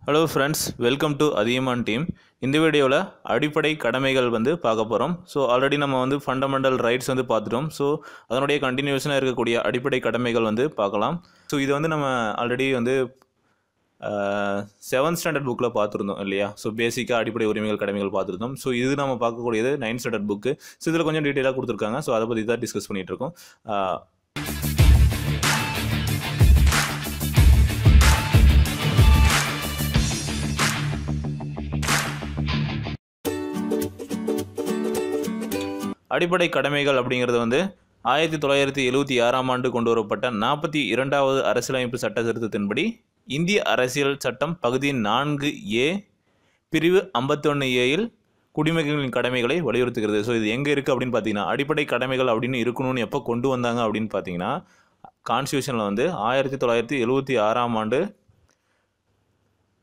Hello friends, welcome to Athiyaman team. இந்த வீடியோவில் அடிப்படை கடமைகள் பார்க்க போகிறோம். ஸோ ஆல்ரெடி நம்ம ஃபண்டமெண்டல் ரைட்ஸ் பார்த்துட்டோம். ஸோ அதனுடைய கண்டினியூஷனாக இருக்கக்கூடிய அடிப்படை கடமைகள் பார்க்கலாம். ஸோ இது நம்ம ஆல்ரெடி 7th ஸ்டாண்டர்ட் புக்கில் பார்த்துருந்தோம் இல்லையா? ஸோ பேசிக்காக அடிப்படை உரிமைகள் கடமைகள் பார்த்துருந்தோம். ஸோ இது நம்ம பார்க்கக்கூடியது 9th ஸ்டாண்டர்ட் புக்கு. ஸோ இதில் கொஞ்சம் டீட்டெயிலாக கொடுத்துருக்காங்க. ஸோ அதை பற்றி தான் டிஸ்கஸ் பண்ணிகிட்ருக்கோம். அடிப்படை கடமைகள் அப்படிங்கிறது 1976ஆம் ஆண்டு கொண்டு வரப்பட்ட 42வது அரசியலமைப்பு சட்ட திருத்தத்தின்படி இந்திய அரசியல் சட்டம் பகுதி 4A பிரிவு 51Aயில் குடிமக்களின் கடமைகளை வலியுறுத்துகிறது. ஸோ இது எங்கே இருக்குது அப்படின்னு பார்த்தீங்கன்னா, அடிப்படை கடமைகள் அப்படின்னு இருக்கணும்னு எப்போ கொண்டு வந்தாங்க அப்படின்னு பார்த்தீங்கன்னா, கான்ஸ்டியூஷனில் 1976ஆம் ஆண்டு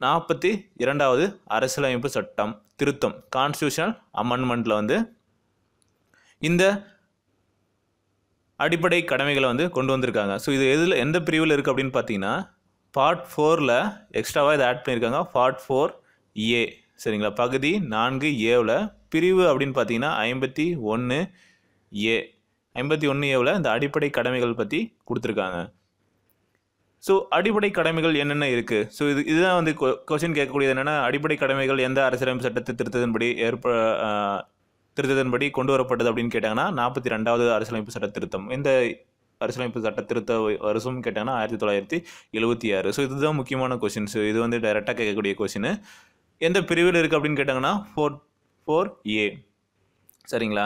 42வது அரசியலமைப்பு சட்டம் திருத்தம் கான்ஸ்டியூஷனல் அமெண்ட்மெண்ட்டில் இந்த அடிப்படை கடமைகளை கொண்டு வந்திருக்காங்க. ஸோ இது எந்த பிரிவில் இருக்குது அப்படின்னு பார்த்தீங்கன்னா, பார்ட் 4ல் எக்ஸ்ட்ராவாக இதை ஆட் பண்ணியிருக்காங்க. பார்ட் 4A சரிங்களா? பகுதி 4Aவில் பிரிவு அப்படின்னு பார்த்தீங்கன்னா 51A. 51Aவில் இந்த அடிப்படை கடமைகள் பற்றி கொடுத்துருக்காங்க. ஸோ அடிப்படை கடமைகள் என்னென்ன இருக்குது? ஸோ இதுதான் கொஸ்டின் கேட்கக்கூடியது. என்னென்னா, அடிப்படை கடமைகள் எந்த அரசியலமைப்பு சட்டத்தை திருத்தத்தின்படி கொண்டு வரப்பட்டது அப்படின்னு கேட்டாங்கன்னா, 42வது அரசியலமைப்பு சட்ட திருத்தம். இந்த அரசியலமைப்பு சட்ட திருத்த வருஷம் கேட்டாங்கன்னா 1976. ஸோ இதுதான் முக்கியமான கொஸ்டின்ஸ். இது டைரெக்டாக கேட்கக்கூடிய கொஸ்டின். எந்த பிரிவில் இருக்குது அப்படின்னு கேட்டாங்கன்னா 4A சரிங்களா?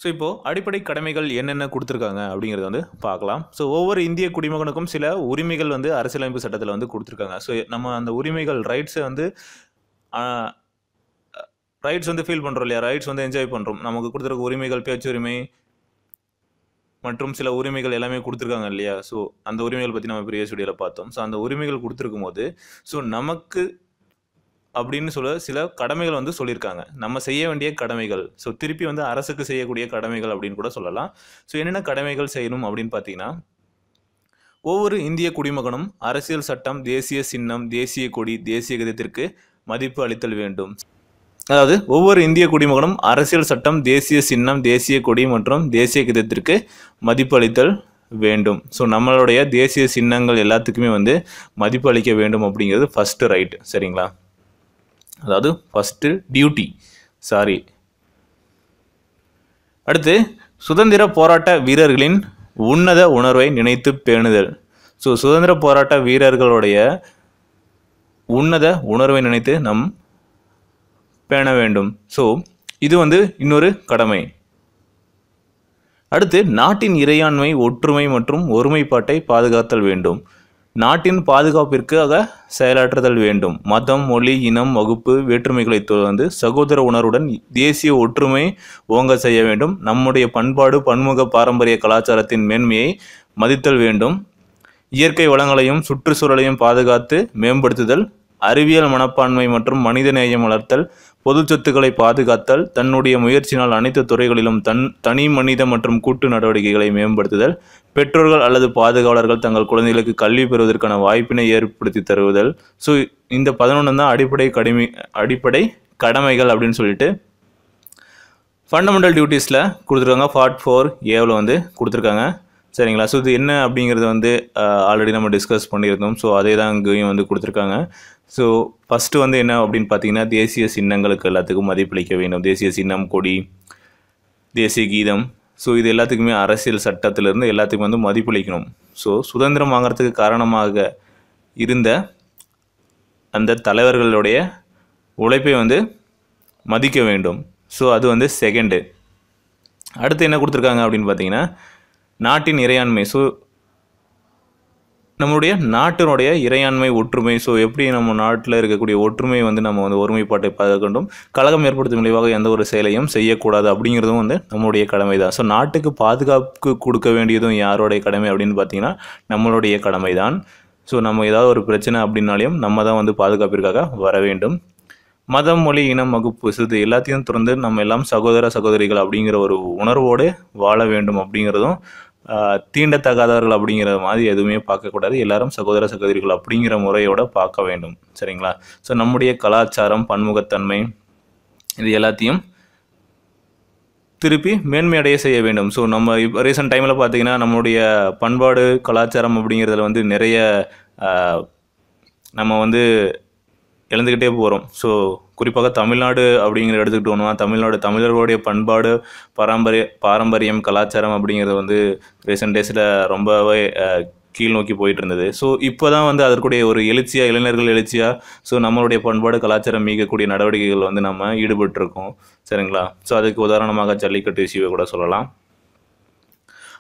ஸோ இப்போது அடிப்படை கடமைகள் என்னென்ன கொடுத்துருக்காங்க அப்படிங்கிறத பார்க்கலாம். ஸோ ஒவ்வொரு இந்திய குடிமகனுக்கும் சில உரிமைகள் அரசியலமைப்பு சட்டத்தில் கொடுத்துருக்காங்க. ஸோ நம்ம அந்த உரிமைகள் ரைட்ஸை ரைட்ஸ் ஃபீல் பண்ணுறோம் இல்லையா? ரைட்ஸ் என்ஜாய் பண்ணுறோம். நமக்கு கொடுத்துருக்க உரிமைகள், பேச்சுரிமை மற்றும் சில உரிமைகள் எல்லாமே கொடுத்துருக்காங்க இல்லையா? ஸோ அந்த உரிமைகள் பற்றி நம்ம ப்ரீவியஸ் வீடியோவில் பார்த்தோம். ஸோ அந்த உரிமைகள் கொடுத்துருக்கும் போது ஸோ நமக்கு அப்படின்னு சில கடமைகள் சொல்லியிருக்காங்க. நம்ம செய்ய வேண்டிய கடமைகள். ஸோ திருப்பி அரசுக்கு செய்யக்கூடிய கடமைகள் அப்படின்னு கூட சொல்லலாம். ஸோ என்னென்ன கடமைகள் செய்யணும் அப்படின்னு பார்த்தீங்கன்னா, ஒவ்வொரு இந்திய குடிமகனும் அரசியல் சட்டம், தேசிய சின்னம், தேசிய கொடி, தேசிய கீதத்திற்கு மதிப்பு அளித்தல் வேண்டும். அதாவது ஒவ்வொரு இந்திய குடிமகனும் அரசியல் சட்டம், தேசிய சின்னம், தேசிய கொடி மற்றும் தேசிய கீதத்திற்கு மதிப்பு அளித்தல் வேண்டும். ஸோ நம்மளுடைய தேசிய சின்னங்கள் எல்லாத்துக்குமே மதிப்பு அளிக்க வேண்டும் அப்படிங்கிறது ஃபஸ்ட்டு ரைட் சரிங்களா? அதாவது ஃபஸ்ட்டு டியூட்டி. அடுத்து, சுதந்திர போராட்ட வீரர்களின் உன்னத உணர்வை நினைத்து பேணுதல். ஸோ சுதந்திர போராட்ட வீரர்களுடைய உன்னத உணர்வை நினைத்து நம் பேண வேண்டும். ஸோ இது இன்னொரு கடமை. அடுத்து, நாட்டின் இறையாண்மை, ஒற்றுமை மற்றும் ஒருமைப்பாட்டை பாதுகாத்தல் வேண்டும். நாட்டின் பாதுகாப்பிற்காக செயலாற்றுதல் வேண்டும். மதம், மொழி, இனம், வகுப்பு வேற்றுமைகளை சகோதர உணர்வுடன் தேசிய ஒற்றுமை ஓங்க செய்ய வேண்டும். நம்முடைய பண்பாடு, பன்முக பாரம்பரிய கலாச்சாரத்தின் மேன்மையை மதித்தல் வேண்டும். இயற்கை வளங்களையும் சுற்றுச்சூழலையும் பாதுகாத்து மேம்படுத்துதல். அறிவியல் மனப்பான்மை மற்றும் மனித நேயம் வளர்த்தல். பொது சொத்துக்களை பாதுகாத்தல். தன்னுடைய முயற்சியினால் அனைத்து துறைகளிலும் தனி மனித மற்றும் கூட்டு நடவடிக்கைகளை மேம்படுத்துதல். பெற்றோர்கள் அல்லது பாதுகாவலர்கள் தங்கள் குழந்தைகளுக்கு கல்வி பெறுவதற்கான வாய்ப்பினை ஏற்படுத்தி தருவதல். ஸோ இந்த 11 தான் அடிப்படை கடமைகள் அப்படின்னு சொல்லிட்டு ஃபண்டமெண்டல் டியூட்டிஸில் கொடுத்துருக்காங்க. பார்ட் 4Aவில் கொடுத்துருக்காங்க சரிங்களா? ஸோ இது என்ன அப்படிங்கிறது ஆல்ரெடி நம்ம டிஸ்கஸ் பண்ணியிருந்தோம். ஸோ அதே தான் இங்கேயும் கொடுத்துருக்காங்க. ஸோ ஃபஸ்ட்டு என்ன அப்படின்னு பார்த்தீங்கன்னா, தேசிய சின்னங்களுக்கு எல்லாத்துக்கும் மதிப்பளிக்க வேண்டும். தேசிய சின்னம், கொடி, தேசிய கீதம். ஸோ இது எல்லாத்துக்குமே அரசியல் சட்டத்திலிருந்து எல்லாத்துக்கும் மதிப்பளிக்கணும். ஸோ சுதந்திரம் வாங்கிறதுக்கு காரணமாக இருந்த அந்த தலைவர்களுடைய உழைப்பை மதிக்க வேண்டும். ஸோ அது செகண்டு. அடுத்து என்ன கொடுத்துருக்காங்க அப்படின்னு பார்த்தீங்கன்னா, நாட்டின் இறையாண்மை. ஸோ நம்மளுடைய நாட்டினுடைய இறையாண்மை, ஒற்றுமை. ஸோ எப்படி நம்ம நாட்டில் இருக்கக்கூடிய ஒற்றுமை நம்ம ஒருமைப்பாட்டை பாதுகாக்க வேண்டும். கலகம் ஏற்படுத்தும் விளைவாக எந்த ஒரு செயலையும் செய்யக்கூடாது அப்படிங்கிறதும் நம்மளுடைய கடமை தான். ஸோ நாட்டுக்கு பாதுகாப்பு கொடுக்க வேண்டியதும் யாருடைய கடமை அப்படின்னு பார்த்தீங்கன்னா, நம்மளுடைய கடமை தான். ஸோ நம்ம ஏதாவது ஒரு பிரச்சனை அப்படின்னாலையும் நம்ம தான் பாதுகாப்பிற்காக வர வேண்டும். மதம், மொழி, இனம், வகுப்பு இது எல்லாத்தையும் தொடர்ந்து நம்ம எல்லாம் சகோதர சகோதரிகள் அப்படிங்கிற ஒரு உணர்வோடு வாழ வேண்டும் அப்படிங்கிறதும் தீண்டத்தகாதவர்கள் அப்படிங்கிற மாதிரி எதுவுமே பார்க்கக்கூடாது. எல்லாரும் சகோதர சகோதரிகள் அப்படிங்கிற முறையோட பார்க்க வேண்டும். சரிங்களா? ஸோ நம்முடைய கலாச்சாரம், பன்முகத்தன்மை இது எல்லாத்தையும் திருப்பி மேன்மையடைய செய்ய வேண்டும். ஸோ நம்ம இப்போ ரீசெண்ட் டைமில் பார்த்தீங்கன்னா நம்மளுடைய பண்பாடு கலாச்சாரம் அப்படிங்கிறதுல வந்து நிறைய நம்ம வந்து இழந்துக்கிட்டே போகிறோம். ஸோ குறிப்பாக தமிழ்நாடு அப்படிங்கிற எடுத்துக்கிட்டோம்னா தமிழர்களுடைய பண்பாடு பாரம்பரியம் கலாச்சாரம் அப்படிங்கிறது வந்து ரீசெண்ட் டேஸில் ரொம்பவே கீழ் நோக்கி போயிட்டு இருந்தது. ஸோ இப்போ தான் வந்து அதற்குடைய ஒரு இளைஞர்கள் எழுச்சியாக ஸோ நம்மளுடைய பண்பாடு கலாச்சாரம் மீட்கக்கூடிய நடவடிக்கைகள் வந்து நம்ம ஈடுபட்டிருக்கோம். சரிங்களா? ஸோ அதுக்கு உதாரணமாக ஜல்லிக்கட்டு இஷ்யூவை கூட சொல்லலாம்.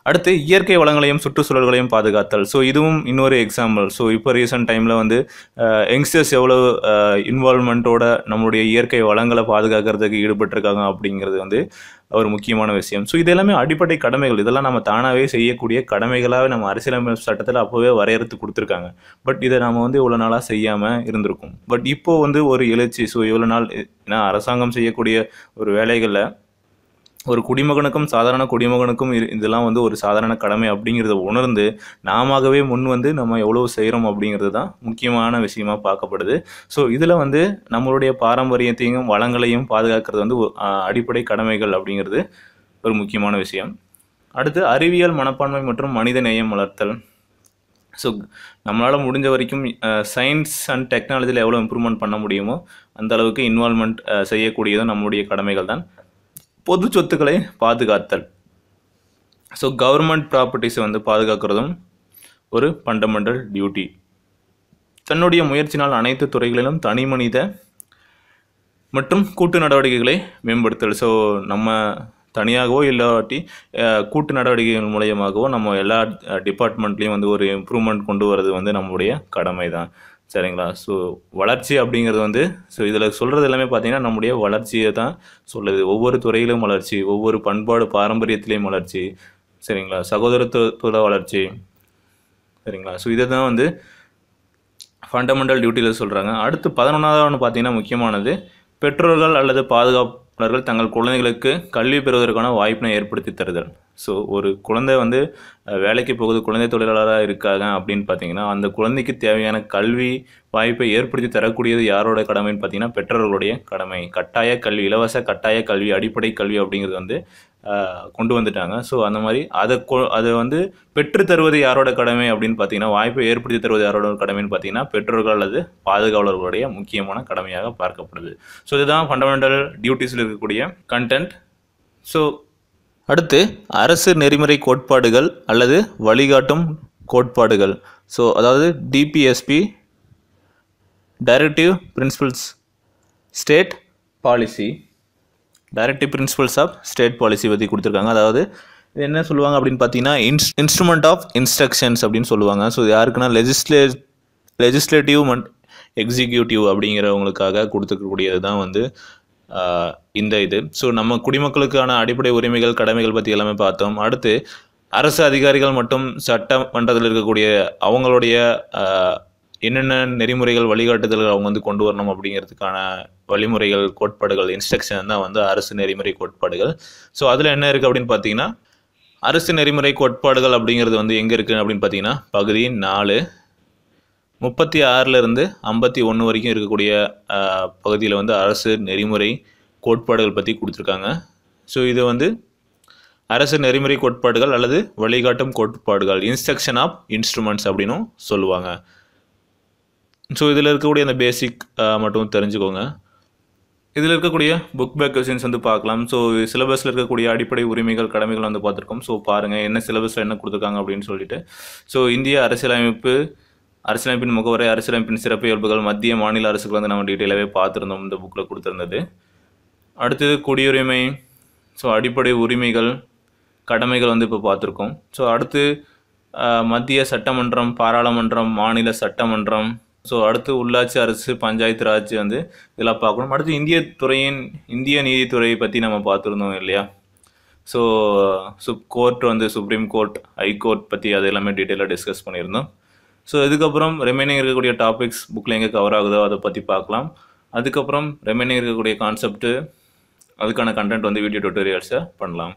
அடுத்து இயற்கை வளங்களையும் சுற்றுச்சூழல்களையும் பாதுகாத்தல். ஸோ இதுவும் இன்னொரு எக்ஸாம்பிள். ஸோ இப்போ ரீசெண்ட் டைமில் வந்து யங்ஸ்டர்ஸ் எவ்வளோ இன்வால்மெண்ட்டோட நம்மளுடைய இயற்கை வளங்களை பாதுகாக்கிறதுக்கு ஈடுபட்டிருக்காங்க அப்படிங்கிறது வந்து ஒரு முக்கியமான விஷயம். ஸோ இது எல்லாமே அடிப்படை கடமைகள். இதெல்லாம் நம்ம தானாகவே செய்யக்கூடிய கடமைகளாகவே நம்ம அரசியலமைப்பு சட்டத்தில் அப்போவே வரையறுத்து கொடுத்துருக்காங்க. பட் இதை நம்ம வந்து இவ்வளோ நாளாக செய்யாமல் இருந்திருக்கும். பட் இப்போது வந்து ஒரு எழுச்சி. ஸோ இவ்வளோ நாள் ஏன்னா அரசாங்கம் செய்யக்கூடிய ஒரு வேலைகளில் ஒரு குடிமகனுக்கும் சாதாரண குடிமகனுக்கும் இதெல்லாம் வந்து ஒரு சாதாரண கடமை அப்படிங்கிறத உணர்ந்து நாமவே முன் வந்து நம்ம எவ்வளோ செய்கிறோம் அப்படிங்கிறது தான் முக்கியமான விஷயமா பார்க்கப்படுது. ஸோ இதில் வந்து நம்மளுடைய பாரம்பரியத்தையும் வளங்களையும் பாதுகாக்கிறது வந்து அடிப்படை கடமைகள் அப்படிங்கிறது ஒரு முக்கியமான விஷயம். அடுத்து அறிவியல் மனப்பான்மை மற்றும் மனித நேயம் வளர்த்தல். ஸோ நம்மளால் முடிஞ்ச வரைக்கும் சயின்ஸ் அண்ட் டெக்னாலஜியில் எவ்வளோ இம்ப்ரூவ்மெண்ட் பண்ண முடியுமோ அந்த அளவுக்கு இன்வால்மெண்ட் செய்யக்கூடியதும் நம்மளுடைய கடமைகள் தான். பொது சொத்துக்களை பாதுகாத்தல். ஸோ கவர்மெண்ட் ப்ராப்பர்ட்டிஸை வந்து பாதுகாக்கிறதும் ஒரு ஃபண்டமெண்டல் டியூட்டி. தன்னுடைய முயற்சினால் அனைத்து துறைகளிலும் தனி மனித மற்றும் கூட்டு நடவடிக்கைகளை மேம்படுத்தல். ஸோ நம்ம தனியாகவோ இல்லாட்டி கூட்டு நடவடிக்கைகள் மூலயமாகவோ நம்ம எல்லா டிபார்ட்மெண்ட்லேயும் வந்து ஒரு இம்ப்ரூவ்மெண்ட் கொண்டு வரது வந்து நம்மளுடைய கடமை தான். சரிங்களா? ஸோ வளர்ச்சி அப்படிங்கிறது வந்து ஸோ இதில் சொல்கிறது எல்லாமே பார்த்திங்கன்னா நம்முடைய வளர்ச்சியை தான் சொல்லுது. ஒவ்வொரு துறையிலும் வளர்ச்சி, ஒவ்வொரு பண்பாடு பாரம்பரியத்திலையும் வளர்ச்சி. சரிங்களா? சகோதரத்துவ வளர்ச்சி. சரிங்களா? ஸோ இதை தான் வந்து ஃபண்டமெண்டல் டியூட்டியில் சொல்கிறாங்க. அடுத்து 11வது பார்த்திங்கன்னா முக்கியமானது பெற்றோர்கள் அல்லது பாதுகாப்பாளர்கள் தங்கள் குழந்தைகளுக்கு கல்வி பெறுவதற்கான வாய்ப்பினை ஏற்படுத்தி தருதல். ஸோ ஒரு குழந்தை வந்து வேலைக்கு போகுது, குழந்தை தொழிலாளராக இருக்காங்க அப்படின்னு பார்த்தீங்கன்னா அந்த குழந்தைக்கு தேவையான கல்வி வாய்ப்பை ஏற்படுத்தி தரக்கூடியது யாரோட கடமைன்னு பார்த்தீங்கன்னா பெற்றோர்களுடைய கடமை. கட்டாய கல்வி, இலவச கட்டாய கல்வி, அடிப்படை கல்வி அப்படிங்கிறது வந்து கொண்டு வந்துட்டாங்க. ஸோ அந்த மாதிரி அதை வந்து பெற்று தருவது யாரோட கடமை அப்படின்னு பார்த்தீங்கன்னா வாய்ப்பை ஏற்படுத்தி தருவது யாரோட கடமைன்னு பார்த்தீங்கன்னா பெற்றோர்கள் அல்லது பாதுகாவலர்களுடைய முக்கியமான கடமையாக பார்க்கப்படுது. ஸோ இதுதான் ஃபண்டமெண்டல் டியூட்டிஸில் இருக்கக்கூடிய கண்டென்ட். ஸோ அடுத்து அரசு நெறிமுறை கோட்பாடுகள் அல்லது வழிகாட்டும் கோட்பாடுகள். ஸோ அதாவது DPSP, directive principles state policy, directive principles of state policy பற்றி கொடுத்துருக்காங்க. அதாவது இது என்ன சொல்லுவாங்க அப்படின்னு பார்த்தீங்கன்னா இன்ஸ்ட்ருமெண்ட் ஆஃப் இன்ஸ்ட்ரக்ஷன்ஸ் அப்படின்னு சொல்லுவாங்க. ஸோ யாருக்குன்னா லெஜிஸ்லேட்டிவ் அண்ட் எக்ஸிக்யூட்டிவ் அப்படிங்கிறவங்களுக்காக கொடுத்துக்கக்கூடியது தான் வந்து இந்த இது. ஸோ நம்ம குடிமக்களுக்கான அடிப்படை உரிமைகள் கடமைகள் பற்றி எல்லாமே பார்த்தோம். அடுத்து அரசு அதிகாரிகள் மற்றும் சட்டமன்றத்தில் இருக்கக்கூடிய அவங்களுடைய என்னென்ன நெறிமுறைகள் வழிகாட்டுதல்கள் அவங்க வந்து கொண்டு வரணும் அப்படிங்கிறதுக்கான வழிமுறைகள் கோட்பாடுகள் இன்ஸ்ட்ரக்ஷன் தான் வந்து அரசு நெறிமுறை கோட்பாடுகள். ஸோ அதில் என்ன இருக்குது அப்படின்னு பார்த்தீங்கன்னா அரசு நெறிமுறை கோட்பாடுகள் அப்படிங்கிறது வந்து எங்கே இருக்குது அப்படின்னு பார்த்தீங்கன்னா பகுதி 4 36 51 வரைக்கும் இருக்கக்கூடிய பகுதியில் வந்து அரசு நெறிமுறை கோட்பாடுகள் பற்றி கொடுத்துருக்காங்க. ஸோ இது வந்து அரசு நெறிமுறை கோட்பாடுகள் அல்லது வழிகாட்டும் கோட்பாடுகள், இன்ஸ்ட்ரக்ஷன் ஆஃப் இன்ஸ்ட்ருமெண்ட்ஸ் அப்படின்னும் சொல்லுவாங்க. ஸோ இதில் இருக்கக்கூடிய அந்த பேசிக் மட்டும் தெரிஞ்சுக்கோங்க. இதில் இருக்கக்கூடிய புக் பேக் கொஸ்டின்ஸ் வந்து பார்க்கலாம். ஸோ சிலபஸில் இருக்கக்கூடிய அடிப்படை உரிமைகள் கடமைகள் வந்து பார்த்துருக்கோம். ஸோ பாருங்கள் என்ன சிலபஸில் என்ன கொடுத்துருக்காங்க அப்படின்னு சொல்லிட்டு. ஸோ இந்திய அரசியலமைப்பின் முகவரை, அரசியலமைப்பின் சிறப்பு இயல்புகள், மத்திய மாநில அரசுகள் வந்து நம்ம டீட்டெயிலாகவே பார்த்துருந்தோம் இந்த புக்கில் கொடுத்துருந்தது. அடுத்தது குடியுரிமை, ஸோ அடிப்படை உரிமைகள் கடமைகள் வந்து இப்போ பார்த்துருக்கோம். ஸோ அடுத்து மத்திய சட்டமன்றம், பாராளுமன்றம், மாநில சட்டமன்றம், ஸோ அடுத்து உள்ளாட்சி அரசு, பஞ்சாயத்து ராஜ் வந்து இதெல்லாம் பார்க்கணும். அடுத்து இந்திய நீதித்துறையை பற்றி நம்ம பார்த்துருந்தோம் இல்லையா? ஸோ கோர்ட் வந்து சுப்ரீம் கோர்ட், ஹைகோர்ட் பற்றி அது எல்லாமே டீட்டெயிலாக டிஸ்கஸ் பண்ணியிருந்தோம். ஸோ இதுக்கப்புறம் ரிமைனிங் இருக்கக்கூடிய டாபிக்ஸ் புக்கில் எங்கே கவர் ஆகுதோ அதை பற்றி பார்க்கலாம். அதுக்கப்புறம் ரிமைனிங் இருக்கக்கூடிய கான்செப்ட்டு அதுக்கான கண்டென்ட் வந்து வீடியோ டியூட்டோரியல்ஸை பண்ணலாம்.